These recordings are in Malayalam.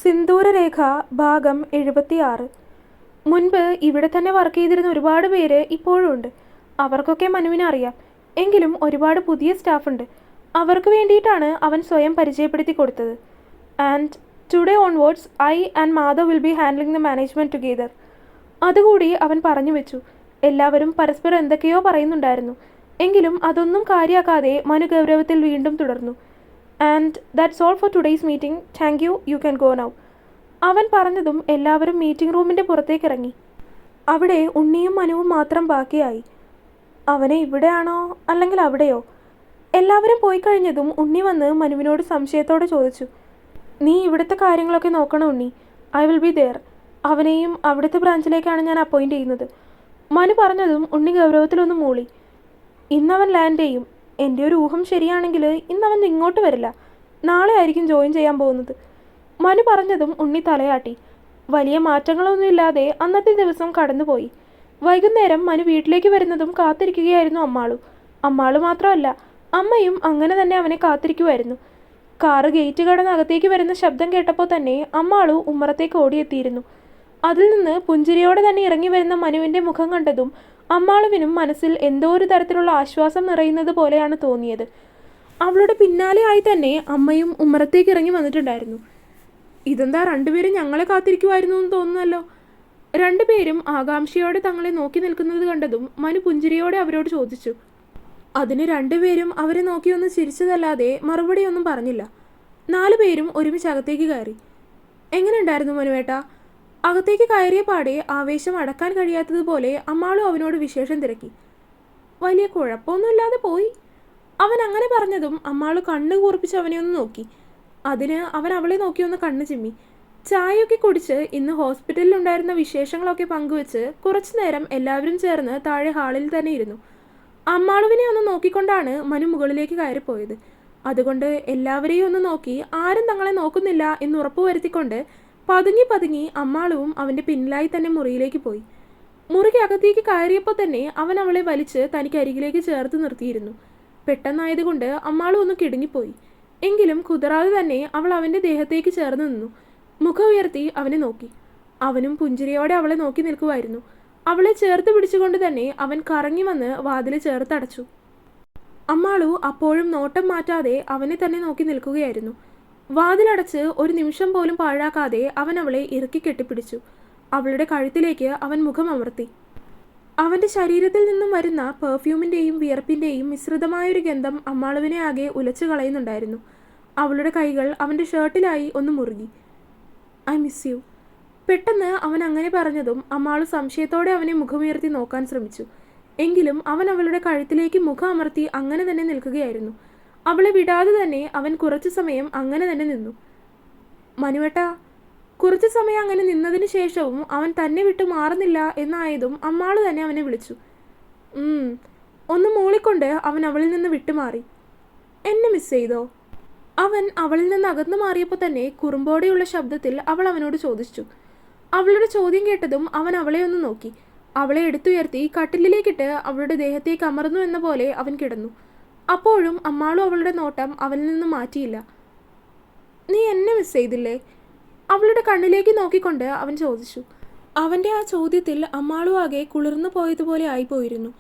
സിന്ദൂരരേഖ ഭാഗം 76. മുൻപ് ഇവിടെ തന്നെ വർക്ക് ചെയ്തിരുന്ന ഒരുപാട് പേര് ഇപ്പോഴും ഉണ്ട്. അവർക്കൊക്കെ മനുവിനെ അറിയാം. എങ്കിലും ഒരുപാട് പുതിയ സ്റ്റാഫുണ്ട്. അവർക്ക് വേണ്ടിയിട്ടാണ് അവൻ സ്വയം പരിചയപ്പെടുത്തി കൊടുത്തത്. And today onwards I and Madhav will be handling the management together. അതുകൂടി അവൻ പറഞ്ഞു വെച്ചു. എല്ലാവരും പരസ്പരം എന്തൊക്കെയോ പറയുന്നുണ്ടായിരുന്നു. എങ്കിലും അതൊന്നും കാര്യമാക്കാതെ മനു ഗൗരവത്തിൽ വീണ്ടും തുടർന്നു. And that's all for today's meeting. Thank you. You can go now. അവൻ പറഞ്ഞതും എല്ലാവരും മീറ്റിംഗ് റൂമിൻ്റെ പുറത്തേക്ക് ഇറങ്ങി. അവിടെ ഉണ്ണിയും മനുവും മാത്രം ബാക്കിയായി. അവനെ ഇവിടെയാണോ അല്ലെങ്കിൽ അവിടെയോ? എല്ലാവരും പോയി കഴിഞ്ഞതും ഉണ്ണി വന്ന് മനുവിനോട് സംശയത്തോടെ ചോദിച്ചു. നീ ഇവിടുത്തെ കാര്യങ്ങളൊക്കെ നോക്കണം Unni. I will be there. അവനെയും അവിടുത്തെ ബ്രാഞ്ചിലേക്കാണ് ഞാൻ അപ്പോയിൻ്റ് ചെയ്യുന്നത്. മനു പറഞ്ഞതും ഉണ്ണി ഗൗരവത്തിലൊന്ന് മൂളി. ഇന്നവൻ ലാൻഡ് ചെയ്യും. എൻ്റെ ഒരു ഊഹം ശരിയാണെങ്കിൽ ഇന്നവൻ ഇങ്ങോട്ട് വരില്ല. നാളെ ആയിരിക്കും ജോയിൻ ചെയ്യാൻ പോകുന്നത്. മനു പറഞ്ഞതും ഉണ്ണി തലയാട്ടി. വലിയ മാറ്റങ്ങളൊന്നുമില്ലാതെ അന്നത്തെ ദിവസം കടന്നുപോയി. വൈകുന്നേരം മനു വീട്ടിലേക്ക് വരുന്നതും കാത്തിരിക്കുകയായിരുന്നു അമ്മാളു. അമ്മാളു മാത്രമല്ല, അമ്മയും അങ്ങനെ തന്നെ അവനെ കാത്തിരിക്കുമായിരുന്നു. കാറ് ഗേറ്റ് കടന്ന് അകത്തേക്ക് വരുന്ന ശബ്ദം കേട്ടപ്പോൾ തന്നെ അമ്മാളു ഉമ്മറത്തേക്ക് ഓടിയെത്തിയിരുന്നു. അതിൽ നിന്ന് പുഞ്ചിരിയോടെ തന്നെ ഇറങ്ങി വരുന്ന മനുവിൻ്റെ മുഖം കണ്ടതും അമ്മാളുവിനും മനസ്സിൽ എന്തോ ഒരു തരത്തിലുള്ള ആശ്വാസം നിറയുന്നത് പോലെയാണ് തോന്നിയത്. അവളുടെ പിന്നാലെയായി തന്നെ അമ്മയും ഉമ്മറത്തേക്ക് ഇറങ്ങി വന്നിട്ടുണ്ടായിരുന്നു. ഇതെന്താ രണ്ടുപേരും ഞങ്ങളെ കാത്തിരിക്കുമായിരുന്നു എന്ന് തോന്നുന്നല്ലോ. രണ്ടുപേരും ആകാംക്ഷയോടെ തങ്ങളെ നോക്കി നിൽക്കുന്നത് കണ്ടതും മനു പുഞ്ചിരിയോടെ അവരോട് ചോദിച്ചു. അതിന് രണ്ടുപേരും അവരെ നോക്കിയൊന്ന് ചിരിച്ചതല്ലാതെ മറുപടിയൊന്നും പറഞ്ഞില്ല. 4 പേരും ഒരുമിച്ച് അകത്തേക്ക് കയറി. എങ്ങനെ ഉണ്ടായിരുന്നു മനുവേട്ടാ? അകത്തേക്ക് കയറിയ പാടെ ആവേശം അടക്കാൻ കഴിയാത്തതുപോലെ അമ്മാളും അവനോട് വിശേഷം തിരക്കി. വലിയ കുഴപ്പമൊന്നുമില്ലാതെ പോയി. അവൻ അങ്ങനെ പറഞ്ഞതും അമ്മാളു കണ്ണ് കൂർപ്പിച്ച് അവനെ ഒന്ന് നോക്കി. അതിന് അവൻ അവളെ നോക്കിയൊന്ന് കണ്ണ് ചിമ്മി. ചായയൊക്കെ കുടിച്ച് ഇന്ന് ഹോസ്പിറ്റലിലുണ്ടായിരുന്ന വിശേഷങ്ങളൊക്കെ പങ്കുവെച്ച് കുറച്ചു നേരം എല്ലാവരും ചേർന്ന് താഴെ ഹാളിൽ തന്നെ ഇരുന്നു. അമ്മാളുവിനെ ഒന്ന് നോക്കിക്കൊണ്ടാണ് മനു മുകളിലേക്ക് കയറിപ്പോയത്. അതുകൊണ്ട് എല്ലാവരെയും ഒന്ന് നോക്കി ആരും തങ്ങളെ നോക്കുന്നില്ല എന്ന് ഉറപ്പുവരുത്തിക്കൊണ്ട് പതുങ്ങി പതുങ്ങി അമ്മാളുവും അവൻ്റെ പിന്നിലായി തന്നെ മുറിയിലേക്ക് പോയി. മുറിക്ക് അകത്തേക്ക് കയറിയപ്പോൾ തന്നെ അവൻ അവളെ വലിച്ച് തനിക്ക് അരികിലേക്ക് ചേർത്ത് നിർത്തിയിരുന്നു. പെട്ടെന്നായതുകൊണ്ട് അമ്മാളു ഒന്ന് കിടുങ്ങിപ്പോയി. എങ്കിലും കുതിരാതെ തന്നെ അവൾ അവൻ്റെ ദേഹത്തേക്ക് ചേർന്ന് നിന്നു. മുഖം ഉയർത്തി അവനെ നോക്കി. അവനും പുഞ്ചിരിയോടെ അവളെ നോക്കി നിൽക്കുമായിരുന്നു. അവളെ ചേർത്ത് പിടിച്ചുകൊണ്ട് തന്നെ അവൻ കറങ്ങി വന്ന് വാതിൽ ചേർത്തടച്ചു. അമ്മാളു അപ്പോഴും നോട്ടം മാറ്റാതെ അവനെ തന്നെ നോക്കി നിൽക്കുകയായിരുന്നു. വാതിലടച്ച് ഒരു നിമിഷം പോലും പാഴാക്കാതെ അവൻ അവളെ ഇറുക്കി കെട്ടിപ്പിടിച്ചു. അവളുടെ കഴുത്തിലേക്ക് അവൻ മുഖം അമർത്തി. അവൻ്റെ ശരീരത്തിൽ നിന്നും വരുന്ന പെർഫ്യൂമിൻ്റെയും വിയർപ്പിൻ്റെയും മിശ്രിതമായൊരു ഗന്ധം അമ്മാളുവിനെ ആകെ ഉലച്ചു കളയുന്നുണ്ടായിരുന്നു. അവളുടെ കൈകൾ അവൻ്റെ ഷർട്ടിലായി ഒന്ന് മുറുകി. I miss you. പെട്ടെന്ന് അവൻ അങ്ങനെ പറഞ്ഞതും അമ്മാളു സംശയത്തോടെ അവനെ മുഖമുയർത്തി നോക്കാൻ ശ്രമിച്ചു. എങ്കിലും അവൻ അവളുടെ കഴുത്തിലേക്ക് മുഖം അമർത്തി അങ്ങനെ തന്നെ നിൽക്കുകയായിരുന്നു. അവളെ വിടാതെ തന്നെ അവൻ കുറച്ചു സമയം അങ്ങനെ തന്നെ നിന്നു. മനുവേട്ടാ. കുറച്ചു സമയം അങ്ങനെ നിന്നതിന് ശേഷവും അവൻ തന്നെ വിട്ടു മാറുന്നില്ല എന്നായതും അമ്മാളു തന്നെ അവനെ വിളിച്ചു. ഒന്ന് മൂളിക്കൊണ്ട് അവൻ അവളിൽ നിന്ന് വിട്ടുമാറി. എന്നെ മിസ് ചെയ്തോ? അവൻ അവളിൽ നിന്ന് അകന്നു മാറിയപ്പോൾ തന്നെ കുറുമ്പോടെയുള്ള ശബ്ദത്തിൽ അവൾ അവനോട് ചോദിച്ചു. അവളുടെ ചോദ്യം കേട്ടതും അവൻ അവളെ ഒന്ന് നോക്കി. അവളെ എടുത്തുയർത്തി കട്ടിലിലേക്കിട്ട് അവളുടെ ദേഹത്തേക്ക് അമർന്നു എന്ന പോലെ അവൻ കിടന്നു. അപ്പോഴും അമ്മാളും അവളുടെ നോട്ടം അവനിൽ നിന്ന് മാറ്റിയില്ല. നീ എന്നെ മിസ് ചെയ്തില്ലേ? അവളുടെ കണ്ണിലേക്ക് നോക്കിക്കൊണ്ട് അവൻ ചോദിച്ചു. അവൻ്റെ ആ ചോദ്യത്തിൽ അമ്മാളും ആകെ കുളിർന്നു പോയതുപോലെ ആയിപ്പോയിരുന്നു.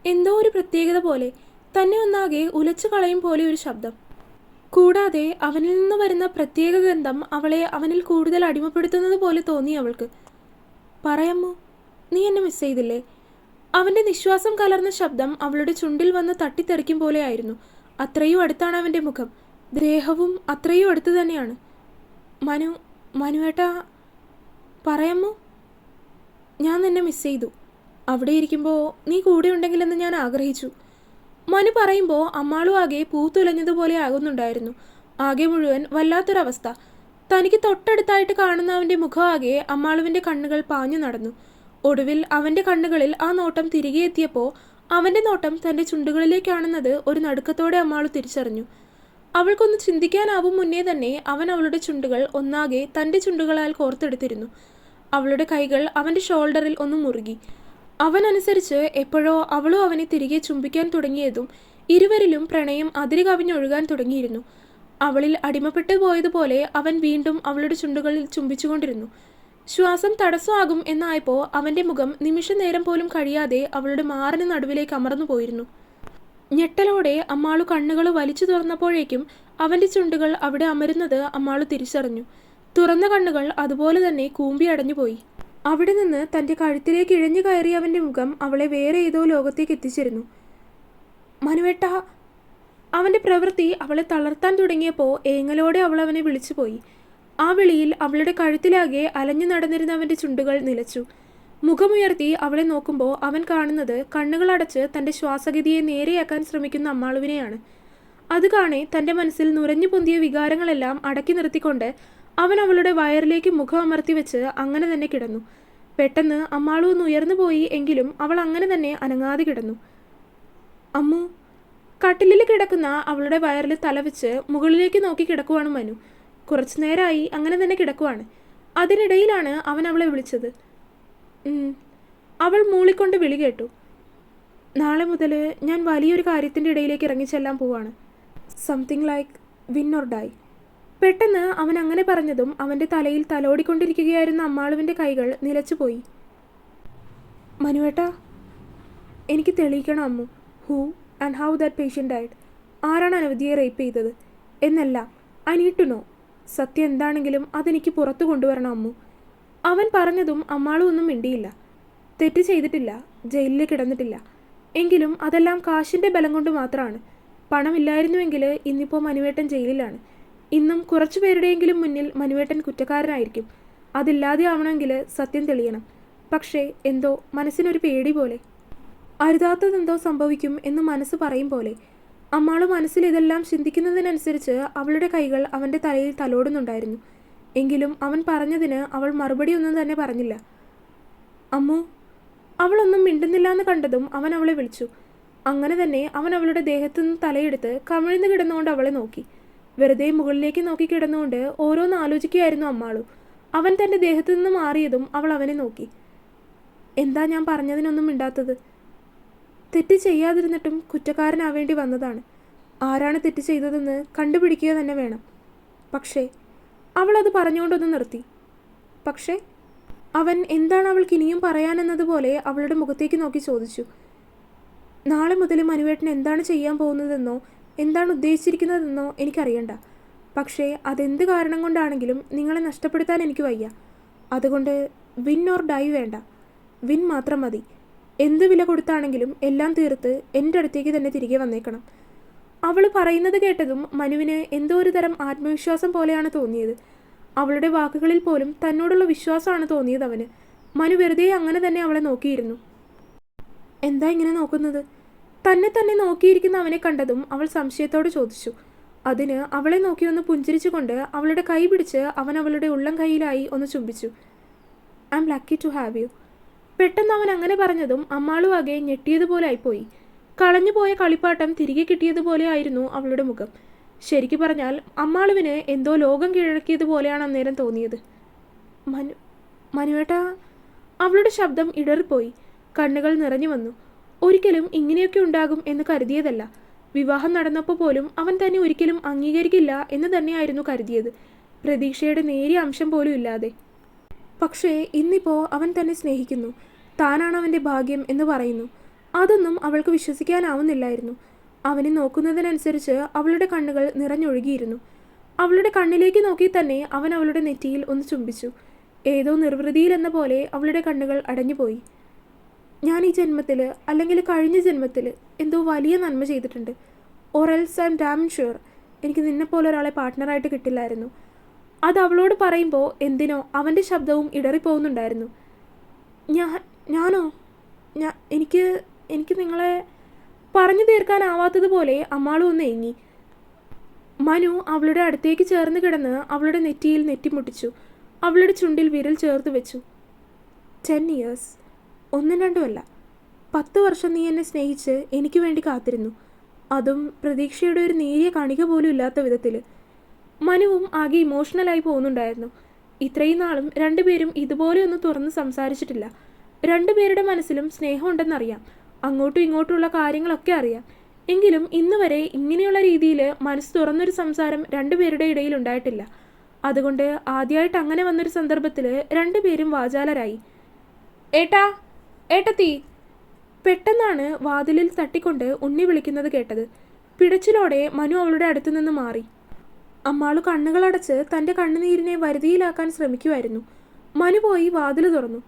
എന്തോ ഒരു പ്രത്യേകത പോലെ, തന്നെ ഒന്നാകെ ഉലച്ചു കളയും പോലെ ഒരു ശബ്ദം. കൂടാതെ അവനിൽ നിന്ന് വരുന്ന പ്രത്യേക ഗന്ധം അവളെ അവനിൽ കൂടുതൽ അടിമപ്പെടുത്തുന്നത് പോലെ തോന്നി അവൾക്ക്. പറയമ്മോ, നീ എന്നെ മിസ് ചെയ്തില്ലേ? അവൻ്റെ നിശ്വാസം കലർന്ന ശബ്ദം അവളുടെ ചുണ്ടിൽ വന്ന് തട്ടിത്തെറിക്കും പോലെയായിരുന്നു. അത്രയും അടുത്താണ് അവൻ്റെ മുഖം. ദേഹവും അത്രയും അടുത്ത് തന്നെയാണ്. മനുവേട്ടാ, പറയമ്മോ. ഞാൻ നിന്നെ മിസ് ചെയ്തു. അവിടെ ഇരിക്കുമ്പോൾ നീ കൂടെ ഉണ്ടെങ്കിലെന്ന് ഞാൻ ആഗ്രഹിച്ചു. മനു പറയുമ്പോൾ അമ്മാളും ആകെ പൂത്തുലഞ്ഞതുപോലെ ആകുന്നുണ്ടായിരുന്നു. ആകെ മുഴുവൻ വല്ലാത്തൊരവസ്ഥ. തനിക്ക് തൊട്ടടുത്തായിട്ട് കാണുന്ന അവൻ്റെ മുഖം ആകെ അമ്മാളുവിൻ്റെ കണ്ണുകൾ പാഞ്ഞു നടന്നു. ഒടുവിൽ അവൻ്റെ കണ്ണുകളിൽ ആ നോട്ടം തിരികെ എത്തിയപ്പോൾ അവൻ്റെ നോട്ടം തൻ്റെ ചുണ്ടുകളിലേക്കാണെന്നത് ഒരു നടുക്കത്തോടെ അമ്മാളു തിരിച്ചറിഞ്ഞു. അവൾക്കൊന്ന് ചിന്തിക്കാനാവും മുന്നേ തന്നെ അവൻ അവളുടെ ചുണ്ടുകൾ ഒന്നാകെ തൻ്റെ ചുണ്ടുകളാൽ കോർത്തെടുത്തിരുന്നു. അവളുടെ കൈകൾ അവൻ്റെ ഷോൾഡറിൽ ഒന്ന് മുറുകി. അവനനുസരിച്ച് എപ്പോഴോ അവളും അവനെ തിരികെ ചുംബിക്കാൻ തുടങ്ങിയതും ഇരുവരിലും പ്രണയം അതിര് കവിഞ്ഞൊഴുകാൻ തുടങ്ങിയിരുന്നു. അവളിൽ അടിമപ്പെട്ടു പോയതുപോലെ അവൻ വീണ്ടും അവളുടെ ചുണ്ടുകളിൽ ചുംബിച്ചുകൊണ്ടിരുന്നു. ശ്വാസം തടസ്സമാകും എന്നായപ്പോൾ അവൻ്റെ മുഖം നിമിഷ നേരം പോലും കഴിയാതെ അവളുടെ മാറിന് നടുവിലേക്ക് അമർന്നു പോയിരുന്നു. ഞെട്ടലോടെ അമ്മാളു കണ്ണുകൾ വലിച്ചു തുറന്നപ്പോഴേക്കും അവൻ്റെ ചുണ്ടുകൾ അവിടെ അമരുന്നത് അമ്മാളു തിരിച്ചറിഞ്ഞു. തുറന്ന കണ്ണുകൾ അതുപോലെ തന്നെ കൂമ്പി അടഞ്ഞുപോയി. അവിടെ നിന്ന് തൻ്റെ കഴുത്തിലേക്ക് ഇഴഞ്ഞു കയറിയ അവൻ്റെ മുഖം അവളെ വേറെ ഏതോ ലോകത്തേക്ക് എത്തിച്ചിരുന്നു. മനുവേട്ട! അവൻ്റെ പ്രവൃത്തി അവളെ തളർത്താൻ തുടങ്ങിയപ്പോൾ ഏങ്ങലോടെ അവൾ അവനെ വിളിച്ചുപോയി. ആ വിളിയിൽ അവളുടെ കഴുത്തിലാകെ അലഞ്ഞു നടന്നിരുന്ന അവൻ്റെ ചുണ്ടുകൾ നിലച്ചു. മുഖമുയർത്തി അവളെ നോക്കുമ്പോൾ അവൻ കാണുന്നത് കണ്ണുകളടച്ച് തൻ്റെ ശ്വാസഗതിയെ നേരെയാക്കാൻ ശ്രമിക്കുന്ന അമ്മാളുവിനെയാണ്. അത് കാണെ തൻ്റെ മനസ്സിൽ നുരഞ്ഞു പൊന്തിയ വികാരങ്ങളെല്ലാം അടക്കി നിർത്തിക്കൊണ്ട് അവൻ അവളുടെ വയറിലേക്ക് മുഖം അമർത്തി വെച്ച് അങ്ങനെ തന്നെ കിടന്നു. പെട്ടെന്ന് അമ്മാളു ഒന്ന് ഉയർന്നു പോയി. എങ്കിലും അവൾ അങ്ങനെ തന്നെ അനങ്ങാതെ കിടന്നു. അമ്മു! കട്ടിലിൽ കിടക്കുന്ന അവളുടെ വയറിൽ തലവെച്ച് മുകളിലേക്ക് നോക്കി കിടക്കുവാണ് മനു. കുറച്ചു നേരമായി അങ്ങനെ തന്നെ കിടക്കുവാണ്. അതിനിടയിലാണ് അവൻ അവളെ വിളിച്ചത്. അവൾ മൂളിക്കൊണ്ട് വിളി കേട്ടു. നാളെ മുതൽ ഞാൻ വലിയൊരു കാര്യത്തിൻ്റെ ഇടയിലേക്ക് ഇറങ്ങിച്ചെല്ലാൻ പോവാണ്. Something like win or die. പെട്ടെന്ന് അവൻ അങ്ങനെ പറഞ്ഞതും അവൻ്റെ തലയിൽ തലോടിക്കൊണ്ടിരിക്കുകയായിരുന്ന അമ്മാളുവിൻ്റെ കൈകൾ നിലച്ചുപോയി. മനുവേട്ടാ, എനിക്ക് തെളിയിക്കണം Ammu. Who and how that patient died. ആരാണ് അനവധിയെ റേപ്പ് ചെയ്തത് എന്നെല്ലാം ഐ നീഡ് ടു നോ. സത്യം എന്താണെങ്കിലും അതെനിക്ക് പുറത്തു കൊണ്ടുവരണം അമ്മു. അവൻ പറഞ്ഞതും അമ്മാളും ഒന്നും മിണ്ടിയില്ല. തെറ്റ് ചെയ്തിട്ടില്ല, ജയിലിൽ കിടന്നിട്ടില്ല. എങ്കിലും അതെല്ലാം കാശിൻ്റെ ബലം കൊണ്ട് മാത്രമാണ്. പണമില്ലായിരുന്നുവെങ്കിൽ ഇന്നിപ്പോൾ മനുവേട്ടൻ ജയിലിലാണ്. ഇന്നും കുറച്ചു പേരുടെയെങ്കിലും മുന്നിൽ മനുവേട്ടൻ കുറ്റക്കാരനായിരിക്കും. അതില്ലാതെ ആവണമെങ്കിൽ സത്യം തെളിയണം. പക്ഷേ എന്തോ മനസ്സിനൊരു പേടി പോലെ. അരുതാത്തതെന്തോ സംഭവിക്കും എന്ന് മനസ്സ് പറയും പോലെ. അമ്മാള് മനസ്സിൽ ഇതെല്ലാം ചിന്തിക്കുന്നതിനനുസരിച്ച് അവളുടെ കൈകൾ അവൻ്റെ തലയിൽ തലോടുന്നുണ്ടായിരുന്നു. എങ്കിലും അവൻ പറഞ്ഞതിന് അവൾ മറുപടി ഒന്നും തന്നെ പറഞ്ഞില്ല. അമ്മു! അവളൊന്നും മിണ്ടുന്നില്ല എന്ന് കണ്ടതും അവൻ അവളെ വിളിച്ചു. അങ്ങനെ തന്നെ അവൻ അവളുടെ ദേഹത്തു നിന്ന് തലയെടുത്ത് കമിഴ്ന്ന് കിടന്നുകൊണ്ട് അവളെ നോക്കി. വെറുതെ മുകളിലേക്ക് നോക്കി കിടന്നുകൊണ്ട് ഓരോന്ന് ആലോചിക്കുകയായിരുന്നു അമ്മാളു. അവൻ തൻ്റെ ദേഹത്തു നിന്ന് മാറിയതും അവൾ അവനെ നോക്കി. എന്താ ഞാൻ പറഞ്ഞതിനൊന്നും മിണ്ടാത്തത്? തെറ്റ് ചെയ്യാതിരുന്നിട്ടും കുറ്റക്കാരനാവേണ്ടി വന്നതാണ്. ആരാണ് തെറ്റ് ചെയ്തതെന്ന് കണ്ടുപിടിക്കുക തന്നെ വേണം. പക്ഷേ അവൾ അത് പറഞ്ഞുകൊണ്ടൊന്ന് നിർത്തി. പക്ഷേ അവൻ എന്താണ് അവൾക്ക് ഇനിയും പറയാനെന്നതുപോലെ അവളുടെ മുഖത്തേക്ക് നോക്കി ചോദിച്ചു. നാളെ മുതൽ മനുവേട്ടൻ എന്താണ് ചെയ്യാൻ പോകുന്നതെന്നോ എന്താണ് ഉദ്ദേശിച്ചിരിക്കുന്നതെന്നോ എനിക്കറിയണ്ട. പക്ഷേ അതെന്ത് കാരണം കൊണ്ടാണെങ്കിലും നിങ്ങളെ നഷ്ടപ്പെടുത്താൻ എനിക്ക് വയ്യ. അതുകൊണ്ട് വിൻ ഓർ ഡൈ വേണ്ട, വിൻ മാത്രം മതി. എന്ത് വില കൊടുത്താണെങ്കിലും എല്ലാം തീർത്ത് എൻ്റെ അടുത്തേക്ക് തന്നെ തിരികെ വന്നേക്കണം. അവൾ പറയുന്നത് കേട്ടതും മനുവിന് എന്തോ ഒരു തരം ആത്മവിശ്വാസം പോലെയാണ് തോന്നിയത്. അവളുടെ വാക്കുകളിൽ പോലും തന്നോടുള്ള വിശ്വാസമാണ് തോന്നിയത് അവന്. മനു വെറുതെ അങ്ങനെ തന്നെ അവളെ നോക്കിയിരുന്നു. എന്താ ഇങ്ങനെ നോക്കുന്നത്? തന്നെ തന്നെ നോക്കിയിരിക്കുന്ന അവനെ കണ്ടതും അവൾ സംശയത്തോടെ ചോദിച്ചു. അതിന് അവളെ നോക്കി ഒന്ന് പുഞ്ചിരിച്ചുകൊണ്ട് അവളുടെ കൈ പിടിച്ച് അവൻ അവളുടെ ഉള്ളം കൈയിലായി ഒന്ന് ചുംബിച്ചു. I am lucky to have you. പെട്ടെന്ന് അവൻ അങ്ങനെ പറഞ്ഞതും അമ്മാളുവാകെ ഞെട്ടിയതുപോലെ ആയിപ്പോയി. കളഞ്ഞുപോയ കളിപ്പാട്ടം തിരികെ കിട്ടിയതുപോലെ ആയിരുന്നു അവളുടെ മുഖം. ശരിക്കു പറഞ്ഞാൽ അമ്മാളുവിന് എന്തോ ലോകം കീഴടക്കിയതുപോലെയാണ് അന്നേരം തോന്നിയത്. മനുവേട്ടാ! അവളുടെ ശബ്ദം ഇടറിപ്പോയി. കണ്ണുകൾ നിറഞ്ഞു വന്നു. ഒരിക്കലും ഇങ്ങനെയൊക്കെ ഉണ്ടാകും എന്ന് കരുതിയതല്ല. വിവാഹം നടന്നപ്പോൾ പോലും അവൻ തന്നെ ഒരിക്കലും അംഗീകരിക്കില്ല എന്ന് തന്നെയായിരുന്നു കരുതിയത്, പ്രതീക്ഷയുടെ നേരിയ അംശം പോലും ഇല്ലാതെ. പക്ഷേ ഇന്നിപ്പോൾ അവൻ തന്നെ സ്നേഹിക്കുന്നു, താനാണ് അവൻ്റെ ഭാഗ്യം എന്ന് പറയുന്നു. അതൊന്നും അവൾക്ക് വിശ്വസിക്കാനാവുന്നില്ലായിരുന്നു. അവനെ നോക്കുന്നതിനനുസരിച്ച് അവളുടെ കണ്ണുകൾ നിറഞ്ഞൊഴുകിയിരുന്നു. അവളുടെ കണ്ണിലേക്ക് നോക്കി തന്നെ അവൻ അവളുടെ നെറ്റിയിൽ ഒന്ന് ചുംബിച്ചു. ഏതോ നിർവൃതിയിലെന്ന പോലെ അവളുടെ കണ്ണുകൾ അടഞ്ഞുപോയി. ഞാൻ ഈ ജന്മത്തിൽ അല്ലെങ്കിൽ കഴിഞ്ഞ ജന്മത്തിൽ എന്തോ വലിയ നന്മ ചെയ്തിട്ടുണ്ട്. Or else I M dam sure എനിക്ക് നിന്നെപ്പോലെ ഒരാളെ പാർട്ട്ണറായിട്ട് കിട്ടില്ലായിരുന്നു. അത് അവളോട് പറയുമ്പോൾ എന്തിനോ അവൻ്റെ ശബ്ദവും ഇടറിപ്പോകുന്നുണ്ടായിരുന്നു. ഞാനോ എനിക്ക് നിങ്ങളെ പറഞ്ഞു തീർക്കാനാവാത്തതുപോലെ അമ്മാളും ഒന്ന് ഏങ്ങി. മനു അവളുടെ അടുത്തേക്ക് ചേർന്ന് കിടന്ന് അവളുടെ നെറ്റിയിൽ നെറ്റിമുട്ടിച്ചു. അവളുടെ ചുണ്ടിൽ വിരൽ ചേർത്ത് വെച്ചു. 10 years, 1-2 10 വർഷം നീ എന്നെ സ്നേഹിച്ച് എനിക്ക് വേണ്ടി കാത്തിരുന്നു. അതും പ്രതീക്ഷയുടെ ഒരു നേരിയ കണിക പോലും ഇല്ലാത്ത വിധത്തിൽ. മനുവും ആകെ ഇമോഷണലായി പോകുന്നുണ്ടായിരുന്നു. ഇത്രയും നാളും രണ്ടുപേരും ഇതുപോലെ ഒന്നും തുറന്ന് സംസാരിച്ചിട്ടില്ല. രണ്ടുപേരുടെ മനസ്സിലും സ്നേഹമുണ്ടെന്നറിയാം, അങ്ങോട്ടും ഇങ്ങോട്ടുമുള്ള കാര്യങ്ങളൊക്കെ അറിയാം. എങ്കിലും ഇന്ന് വരെ ഇങ്ങനെയുള്ള രീതിയിൽ മനസ്സ് തുറന്നൊരു സംസാരം രണ്ടുപേരുടെ ഇടയിൽ ഉണ്ടായിട്ടില്ല. അതുകൊണ്ട് ആദ്യമായിട്ട് അങ്ങനെ വന്നൊരു സന്ദർഭത്തിൽ രണ്ടുപേരും വാചാലരായി. ഏട്ടാ, ഏട്ടത്തി! പെട്ടെന്നാണ് വാതിലിൽ തട്ടിക്കൊണ്ട് ഉണ്ണി വിളിക്കുന്നത് കേട്ടത്. പിടച്ചിലോടെ മനു അവളുടെ അടുത്തു നിന്ന് മാറി. അമ്മാളു കണ്ണുകളടച്ച് തൻ്റെ കണ്ണുനീരിനെ വരുതിയിലാക്കാൻ ശ്രമിക്കുമായിരുന്നു. മനു പോയി വാതിൽ തുറന്നു.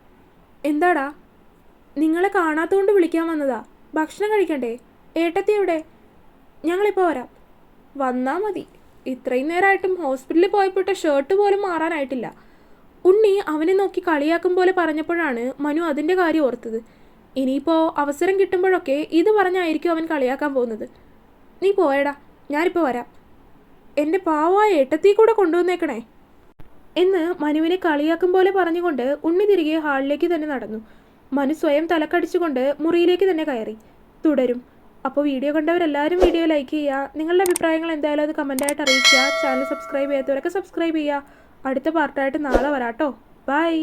എന്താടാ? നിങ്ങളെ കാണാത്തതുകൊണ്ട് വിളിക്കാൻ വന്നതാ. ഭക്ഷണം കഴിക്കണ്ടേ? ഏട്ടത്തി എവിടെ? ഞങ്ങളിപ്പോൾ വരാം. വന്നാൽ മതി. ഇത്രയും നേരമായിട്ടും ഹോസ്പിറ്റലിൽ പോയപ്പോട്ട് ഷർട്ട് പോലും മാറാനായിട്ടില്ല. ഉണ്ണി അവനെ നോക്കി കളിയാക്കും പോലെ പറഞ്ഞപ്പോഴാണ് മനു അതിൻ്റെ കാര്യം ഓർത്തത്. ഇനിയിപ്പോൾ അവസരം കിട്ടുമ്പോഴൊക്കെ ഇത് പറഞ്ഞായിരിക്കും അവൻ കളിയാക്കാൻ പോകുന്നത്. നീ പോയടാ, ഞാനിപ്പോൾ വരാം. എൻ്റെ പാവമായ ഏട്ടത്തി കൂടെ കൊണ്ടുവന്നേക്കണേ എന്ന് മനുവിനെ കളിയാക്കും പോലെ പറഞ്ഞുകൊണ്ട് ഉണ്ണി തിരികെ ഹാളിലേക്ക് തന്നെ നടന്നു. മനു സ്വയം തലക്കടിച്ചുകൊണ്ട് മുറിയിലേക്ക് തന്നെ കയറി. തുടരും. അപ്പോൾ വീഡിയോ കണ്ടവരെല്ലാവരും വീഡിയോ ലൈക്ക് ചെയ്യുക. നിങ്ങളുടെ അഭിപ്രായങ്ങൾ എന്തായാലും അത് കമൻറ്റായിട്ട് അറിയിക്കുക. ചാനൽ സബ്സ്ക്രൈബ് ചെയ്യാത്തവരൊക്കെ സബ്സ്ക്രൈബ് ചെയ്യുക. അടുത്ത പാർട്ടായിട്ട് നാളെ വരാട്ടോ. ബൈ.